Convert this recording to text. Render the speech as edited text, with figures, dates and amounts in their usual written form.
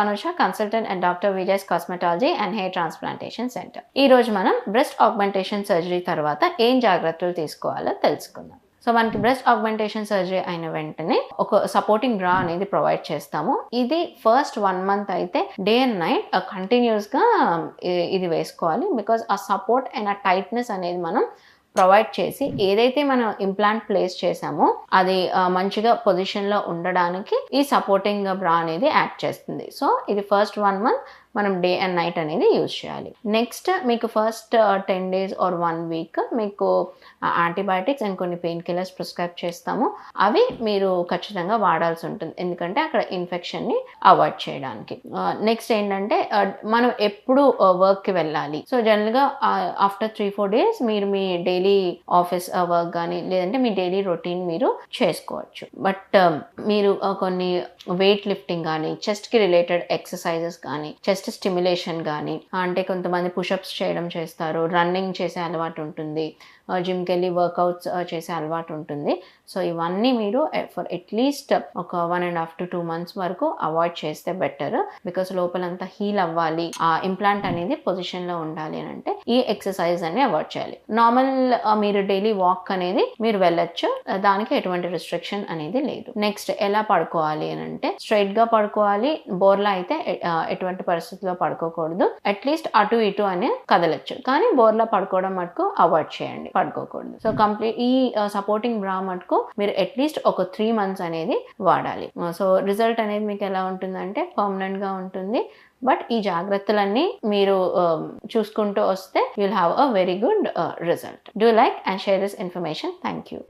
Anusha, consultant and doctor Vijay's cosmetology and hair transplantation centre. ఈ రోజు మనం బ్రెస్ట్ ఆగ్మెంటేషన్ సర్జరీ తర్వాత ఏం జాగ్రత్తలు తీసుకోవాలో తెలుసుకుందాం. సో మనకి బ్రెస్ట్ ఆగ్మెంటేషన్ సర్జరీ అయిన వెంటనే ఒక సపోర్టింగ్ బ్రా అనేది ప్రొవైడ్ చేస్తాము. ఇది ఫస్ట్ 1 month అయితే డే అండ్ నైట్ కంటిన్యూస్ గా ఇది వేసుకోవాలి. బికాస్ ఆ సపోర్ట్ అండ్ ఆ టైట్నెస్ అనేది మనం ప్రొవైడ్ చేసి ఏదైతే మనం ఇంప్లాంట్ ప్లేస్ చేసామో అది మంచిగా పొజిషన్ లో ఉండడానికి ఈ సపోర్టింగ్ బ్రా అనేది యాక్ట్ చేస్తుంది. సో ఇది ఫస్ట్ 1 month మనం డే అండ్ నైట్ అనేది యూజ్ చేయాలి. నెక్స్ట్ మీకు ఫస్ట్ 10 days ఆర్ 1 week మీకు యాంటీబయాటిక్స్ అండ్ కొన్ని పెయిన్ కిల్లర్స్ ప్రిస్క్రైబ్ చేస్తాము. అవి మీరు ఖచ్చితంగా వాడాల్సి ఉంటుంది, ఎందుకంటే అక్కడ ఇన్ఫెక్షన్ని అవాయిడ్ చేయడానికి. నెక్స్ట్ ఏంటంటే మనం ఎప్పుడు వర్క్కి వెళ్ళాలి. సో జనరల్గా ఆఫ్టర్ 3-4 days మీరు మీ డైలీ ఆఫీస్ వర్క్ కానీ లేదంటే మీ డైలీ రొటీన్ మీరు చేసుకోవచ్చు. బట్ మీరు కొన్ని వెయిట్ లిఫ్టింగ్ కానీ చెస్ట్కి రిలేటెడ్ ఎక్సర్సైజెస్ కానీ చెస్ట్ స్టిమ్యులేషన్ కానీ, అంటే కొంతమంది పుషప్స్ చేయడం చేస్తారు, రన్నింగ్ చేసే అలవాటు ఉంటుంది, జిమ్కి వెళ్ళి వర్కౌట్స్ చేసే అలవాటు ఉంటుంది. సో ఇవన్నీ మీరు ఫర్ అట్లీస్ట్ ఒక 1.5 to 2 months వరకు అవాయిడ్ చేస్తే బెటర్. బికాస్ లోపలంతా హీల్ అవ్వాలి, ఆ ఇంప్లాంట్ అనేది పొజిషన్ లో ఉండాలి అని అంటే ఈ ఎక్సర్సైజ్ అని అవాయిడ్ చేయాలి. నార్మల్ మీరు డైలీ వాక్ అనేది మీరు వెళ్ళొచ్చు, దానికి ఎటువంటి రిస్ట్రిక్షన్ అనేది లేదు. నెక్స్ట్ ఎలా పడుకోవాలి అని అంటే స్ట్రైట్ గా పడుకోవాలి. బోర్లా అయితే ఎటువంటి పరిస్థితుల్లో పడుకోకూడదు. అట్లీస్ట్ అటు ఇటు అనే కదలొచ్చు, కానీ బోర్లా పడుకోవడం మటుకు అవాయిడ్ చేయండి, పడుకోకూడదు. సో కంప్లీట్ ఈ సపోర్టింగ్ బ్రా మటుకు మీరు అట్లీస్ట్ ఒక 3 months అనేది వాడాలి. సో రిజల్ట్ అనేది మీకు ఎలా ఉంటుందంటే పర్మనెంట్ గా ఉంటుంది. బట్ ఈ జాగ్రత్తలన్నీ మీరు చూసుకుంటూ వస్తే you'll have a very good result. Do like and share this information. Thank you.